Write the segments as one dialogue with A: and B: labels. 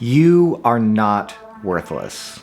A: You are not worthless.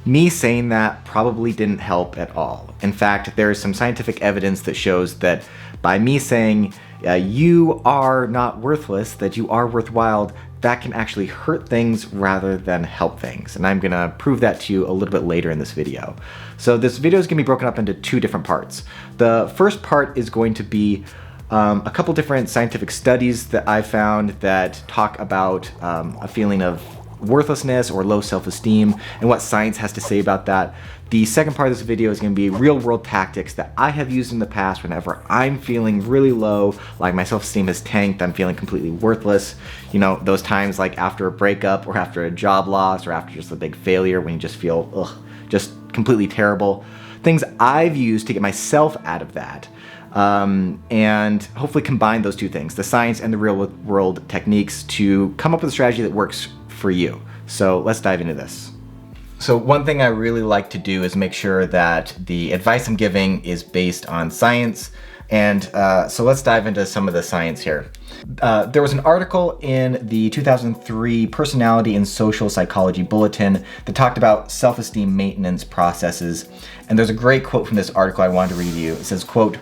A: Me saying that probably didn't help at all. In fact, there is some scientific evidence that shows that by me saying you are not worthless, that you are worthwhile, that can actually hurt things rather than help things. And I'm gonna prove that to you a little bit later in this video. So this video is gonna be broken up into two different parts. The first part is going to be a couple different scientific studies that I found that talk about a feeling of worthlessness or low self-esteem and what science has to say about that. The second part of this video is going to be real-world tactics that I have used in the past whenever I'm feeling really low, like my self-esteem has tanked, I'm feeling completely worthless. You know, those times like after a breakup or after a job loss or after just a big failure when you just feel just completely terrible. Things I've used to get myself out of that. And hopefully combine those two things, the science and the real world techniques, to come up with a strategy that works for you. So let's dive into this. So one thing I really like to do is make sure that the advice I'm giving is based on science. And so let's dive into some of the science here. There was an article in the 2003 Personality and Social Psychology Bulletin that talked about self-esteem maintenance processes. And there's a great quote from this article I wanted to read to you. It says, quote,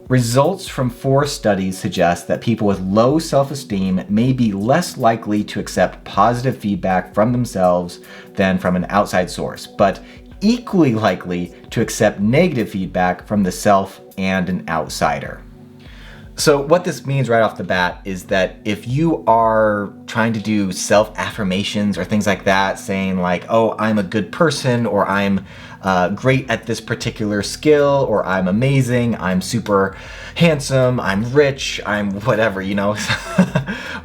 A: "Results from 4 studies suggest that people with low self-esteem may be less likely to accept positive feedback from themselves than from an outside source, but equally likely to accept negative feedback from the self and an outsider." So what this means right off the bat is that if you are trying to do self-affirmations or things like that, saying like, oh, I'm a good person, or I'm great at this particular skill, or I'm amazing, I'm super handsome, I'm rich, I'm whatever, you know,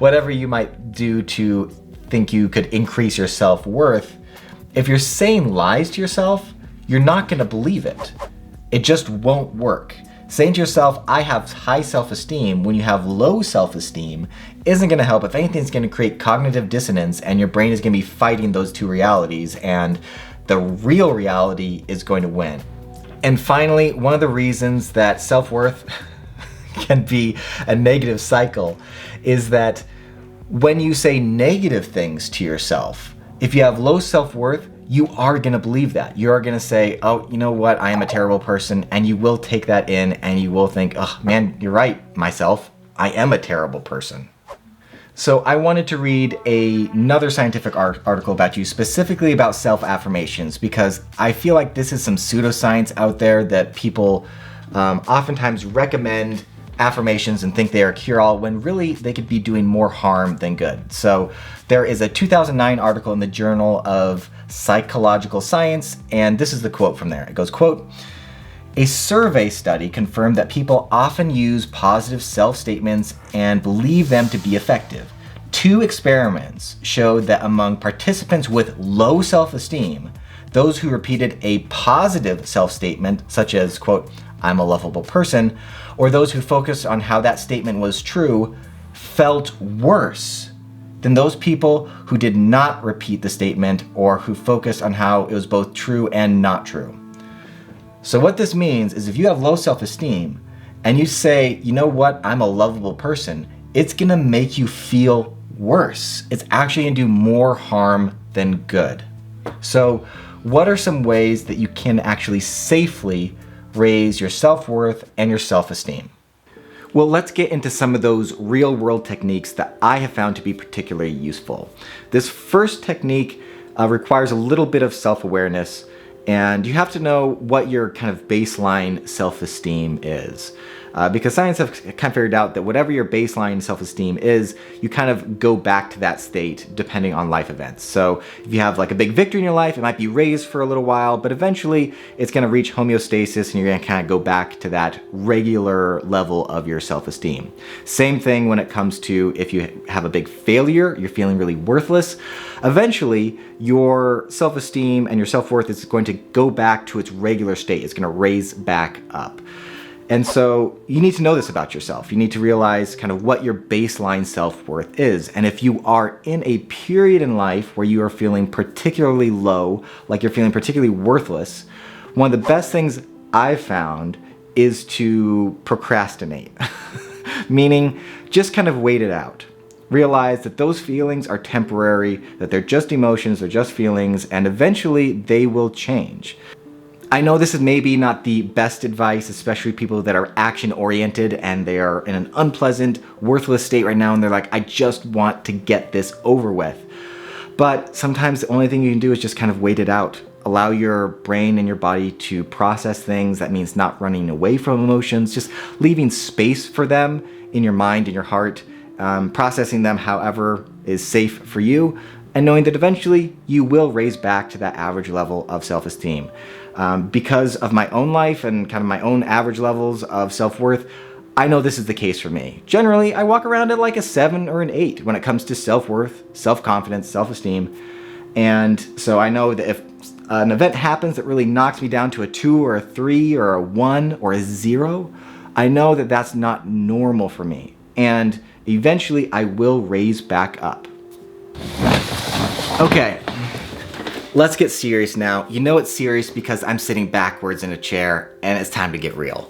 A: whatever you might do to think you could increase your self-worth, if you're saying lies to yourself, you're not gonna believe it. It just won't work. Saying to yourself, I have high self-esteem when you have low self-esteem isn't gonna help. If anything, it's gonna create cognitive dissonance and your brain is gonna be fighting those two realities, and the real reality is going to win. And finally, one of the reasons that self-worth can be a negative cycle is that when you say negative things to yourself, if you have low self-worth, you are gonna believe that. You are gonna say, oh, you know what, I am a terrible person, and you will take that in and you will think, oh man, you're right, myself, I am a terrible person. So I wanted to read another scientific article about you, specifically about self-affirmations, because I feel like this is some pseudoscience out there that people oftentimes recommend affirmations and think they are cure-all when really they could be doing more harm than good. So there is a 2009 article in the Journal of Psychological Science, and this is the quote from there. It goes, quote, "A survey study confirmed that people often use positive self-statements and believe them to be effective. 2 experiments showed that among participants with low self-esteem, those who repeated a positive self-statement, such as, quote, I'm a lovable person, or those who focused on how that statement was true, felt worse than those people who did not repeat the statement or who focused on how it was both true and not true." So what this means is if you have low self-esteem and you say, you know what, I'm a lovable person, it's gonna make you feel worse. It's actually gonna do more harm than good. So what are some ways that you can actually safely raise your self-worth and your self-esteem? Well, let's get into some of those real-world techniques that I have found to be particularly useful. This first technique requires a little bit of self-awareness, and you have to know what your kind of baseline self-esteem is. Because science have kind of figured out that whatever your baseline self-esteem is, you kind of go back to that state depending on life events. So if you have like a big victory in your life, it might be raised for a little while, but eventually it's gonna reach homeostasis and you're gonna kind of go back to that regular level of your self-esteem. Same thing when it comes to if you have a big failure, you're feeling really worthless, eventually your self-esteem and your self-worth is going to go back to its regular state. It's gonna raise back up. And so you need to know this about yourself. You need to realize kind of what your baseline self-worth is. And if you are in a period in life where you are feeling particularly low, like you're feeling particularly worthless, one of the best things I've found is to procrastinate. Meaning just kind of wait it out. Realize that those feelings are temporary, that they're just emotions, they're just feelings, and eventually they will change. I know this is maybe not the best advice, especially people that are action-oriented and they are in an unpleasant, worthless state right now and they're like, I just want to get this over with. But sometimes the only thing you can do is just kind of wait it out. Allow your brain and your body to process things. That means not running away from emotions, just leaving space for them in your mind and your heart, processing them however is safe for you, and knowing that eventually you will raise back to that average level of self-esteem. Because of my own life and kind of my own average levels of self-worth, I know this is the case for me. Generally, I walk around at like a 7 or an 8 when it comes to self-worth, self-confidence, self-esteem. And so I know that if an event happens that really knocks me down to a 2 or a 3 or a 1 or a 0, I know that that's not normal for me. And eventually I will raise back up. Okay. Let's get serious now. You know it's serious because I'm sitting backwards in a chair and it's time to get real.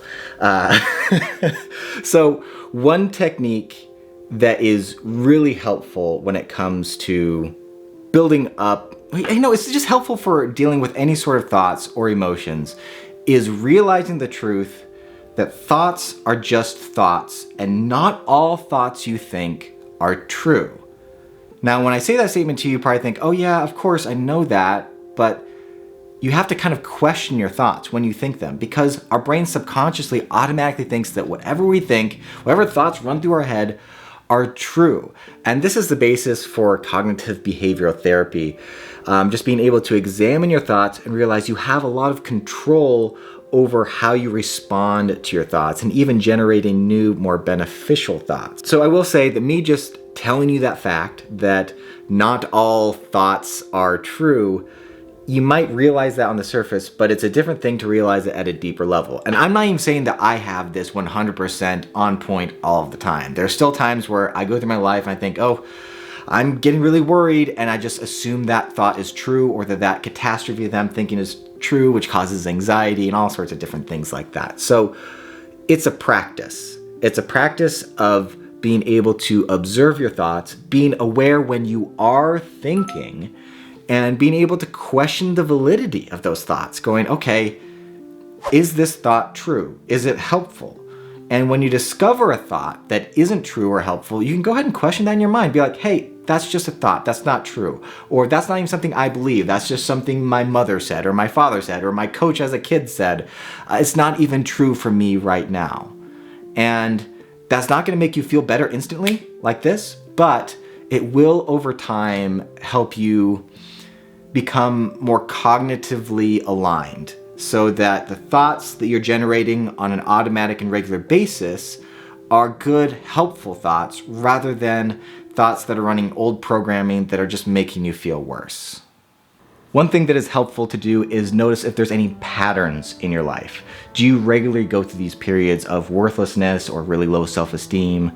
A: So one technique that is really helpful when it comes to building up, it's just helpful for dealing with any sort of thoughts or emotions, is realizing the truth that thoughts are just thoughts and not all thoughts you think are true. Now, when I say that statement to you, you probably think, oh yeah, of course, I know that, but you have to kind of question your thoughts when you think them, because our brain subconsciously automatically thinks that whatever we think, whatever thoughts run through our head are true. And this is the basis for cognitive behavioral therapy. Just being able to examine your thoughts and realize you have a lot of control over how you respond to your thoughts and even generating new, more beneficial thoughts. So I will say that me just telling you that fact that not all thoughts are true, you might realize that on the surface, but it's a different thing to realize it at a deeper level. And I'm not even saying that I have this 100% on point all of the time. There's still times where I go through my life and I think, oh, I'm getting really worried, and I just assume that thought is true, or that catastrophe that I'm thinking is true, which causes anxiety and all sorts of different things like that. So it's a practice. It's a practice of being able to observe your thoughts, being aware when you are thinking, and being able to question the validity of those thoughts, going, okay, is this thought true? Is it helpful? And when you discover a thought that isn't true or helpful, you can go ahead and question that in your mind. Be like, hey, that's just a thought. That's not true. Or that's not even something I believe. That's just something my mother said, or my father said, or my coach as a kid said. It's not even true for me right now. And that's not going to make you feel better instantly like this, but it will over time help you become more cognitively aligned, so that the thoughts that you're generating on an automatic and regular basis are good, helpful thoughts, rather than thoughts that are running old programming that are just making you feel worse. One thing that is helpful to do is notice if there's any patterns in your life. Do you regularly go through these periods of worthlessness or really low self-esteem?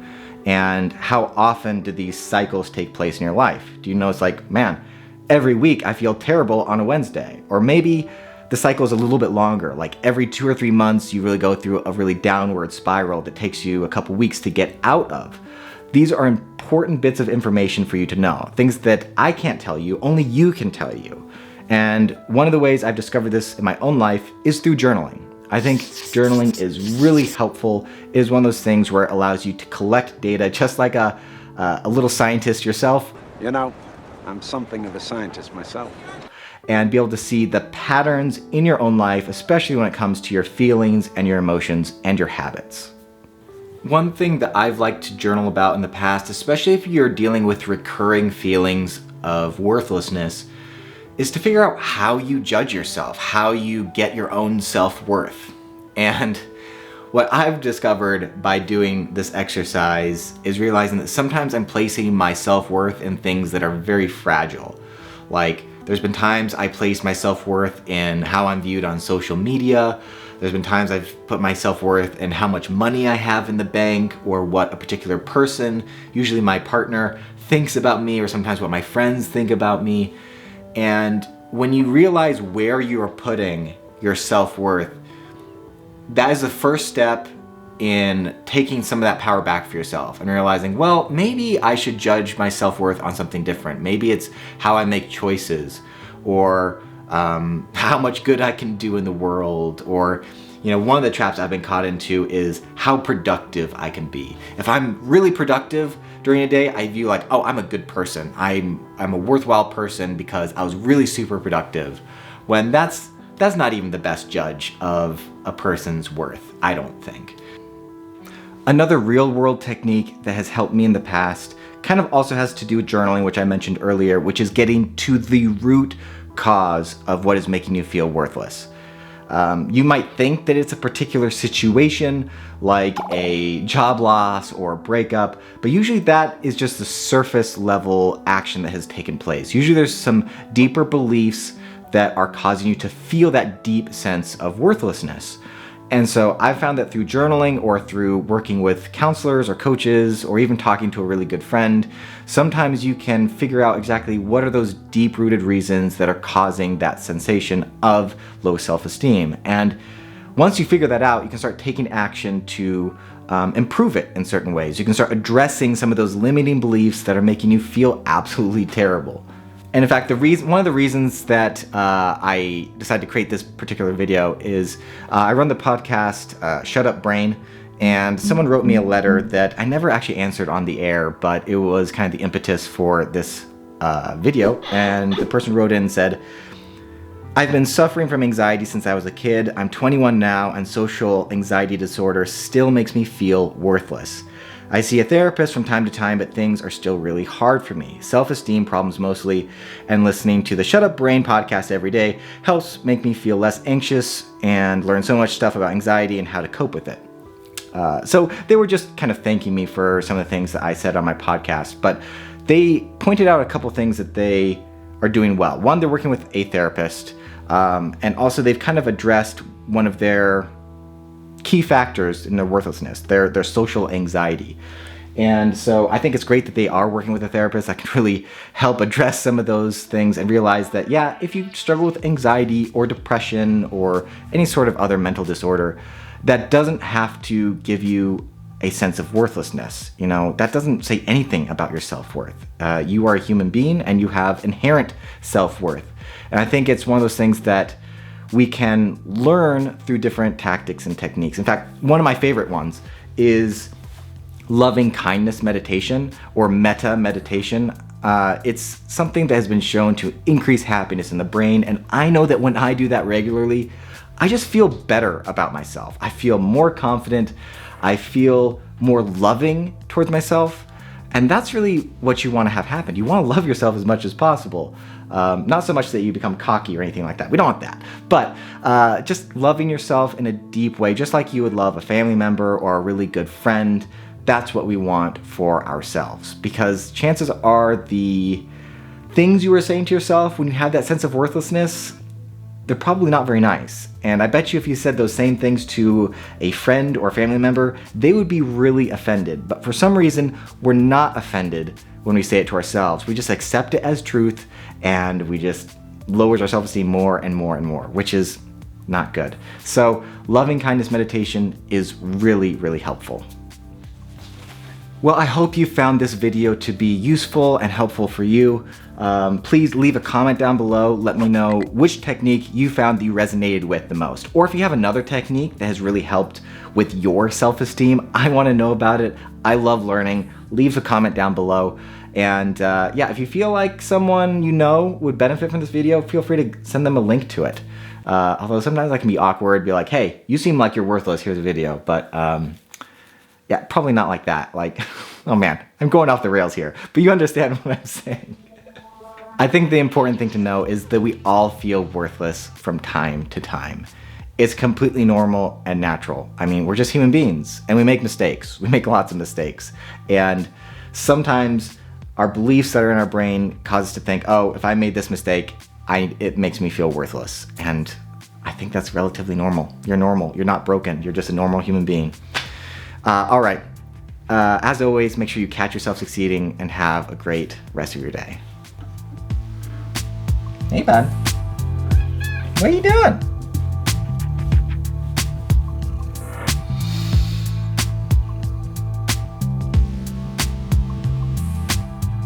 A: And how often do these cycles take place in your life? Do you know it's like, man, every week I feel terrible on a Wednesday? Or maybe the cycle is a little bit longer, like every 2 or 3 months you really go through a really downward spiral that takes you a couple weeks to get out of. These are important bits of information for you to know. Things that I can't tell you, only you can tell you. And one of the ways I've discovered this in my own life is through journaling. I think journaling is really helpful. It is one of those things where it allows you to collect data, just like a little scientist yourself.
B: You know, I'm something of a scientist myself.
A: And be able to see the patterns in your own life, especially when it comes to your feelings and your emotions and your habits. One thing that I've liked to journal about in the past, especially if you're dealing with recurring feelings of worthlessness, is to figure out how you judge yourself, how you get your own self-worth. And what I've discovered by doing this exercise is realizing that sometimes I'm placing my self-worth in things that are very fragile. Like, there's been times I placed my self-worth in how I'm viewed on social media. There's been times I've put my self-worth in how much money I have in the bank, or what a particular person, usually my partner, thinks about me, or sometimes what my friends think about me. And when you realize where you are putting your self-worth, that is the first step in taking some of that power back for yourself and realizing, well, maybe I should judge my self-worth on something different. Maybe it's how I make choices, or how much good I can do in the world, or one of the traps I've been caught into is how productive I can be. If I'm really productive during a day, I view like, oh, I'm a good person. I'm a worthwhile person because I was really super productive. When that's not even the best judge of a person's worth, I don't think. Another real world technique that has helped me in the past kind of also has to do with journaling, which I mentioned earlier, which is getting to the root cause of what is making you feel worthless. You might think that it's a particular situation like a job loss or a breakup, but usually that is just the surface level action that has taken place. Usually there's some deeper beliefs that are causing you to feel that deep sense of worthlessness. And so I've found that through journaling or through working with counselors or coaches or even talking to a really good friend, sometimes you can figure out exactly what are those deep-rooted reasons that are causing that sensation of low self-esteem. And once you figure that out, you can start taking action to improve it in certain ways. You can start addressing some of those limiting beliefs that are making you feel absolutely terrible. And in fact, one of the reasons that I decided to create this particular video is I run the podcast Shut Up Brain, and someone wrote me a letter that I never actually answered on the air, but it was kind of the impetus for this video. And the person wrote in and said, I've been suffering from anxiety since I was a kid. I'm 21 now, and social anxiety disorder still makes me feel worthless. I see a therapist from time to time, but things are still really hard for me. Self-esteem problems mostly, and listening to the Shut Up Brain podcast every day helps make me feel less anxious and learn so much stuff about anxiety and how to cope with it. So they were just kind of thanking me for some of the things that I said on my podcast, but they pointed out a couple things that they are doing well. One, they're working with a therapist, and also they've kind of addressed one of their key factors in their worthlessness, their social anxiety. And so I think it's great that they are working with a therapist that can really help address some of those things and realize that, yeah, if you struggle with anxiety or depression or any sort of other mental disorder, that doesn't have to give you a sense of worthlessness. That doesn't say anything about your self-worth. You are a human being and you have inherent self-worth. And I think it's one of those things that we can learn through different tactics and techniques. In fact, one of my favorite ones is loving kindness meditation or metta meditation. It's something that has been shown to increase happiness in the brain. And I know that when I do that regularly, I just feel better about myself. I feel more confident. I feel more loving towards myself. And that's really what you want to have happen. You want to love yourself as much as possible. Not so much that you become cocky or anything like that. We don't want that. But just loving yourself in a deep way, just like you would love a family member or a really good friend. That's what we want for ourselves. Because chances are the things you were saying to yourself when you had that sense of worthlessness, they're probably not very nice. And I bet you if you said those same things to a friend or family member, they would be really offended. But for some reason, we're not offended when we say it to ourselves. We just accept it as truth, and we just lowers our self-esteem more and more and more, which is not good. So loving kindness meditation is really, really helpful. Well, I hope you found this video to be useful and helpful for you. Please leave a comment down below. Let me know which technique you found that you resonated with the most. Or if you have another technique that has really helped with your self-esteem, I want to know about it. I love learning. Leave a comment down below. And yeah, if you feel like someone you know would benefit from this video, feel free to send them a link to it. Although sometimes that can be awkward, be like, hey, you seem like you're worthless, here's a video. But yeah, probably not like that. Like, oh man, I'm going off the rails here, but you understand what I'm saying. I think the important thing to know is that we all feel worthless from time to time. It's completely normal and natural. I mean, we're just human beings and we make mistakes. We make lots of mistakes. And sometimes our beliefs that are in our brain cause us to think, oh, if I made this mistake, it makes me feel worthless. And I think that's relatively normal. You're normal. You're not broken. You're just a normal human being. All right. As always, make sure you catch yourself succeeding and have a great rest of your day. Hey, bud. What are you doing?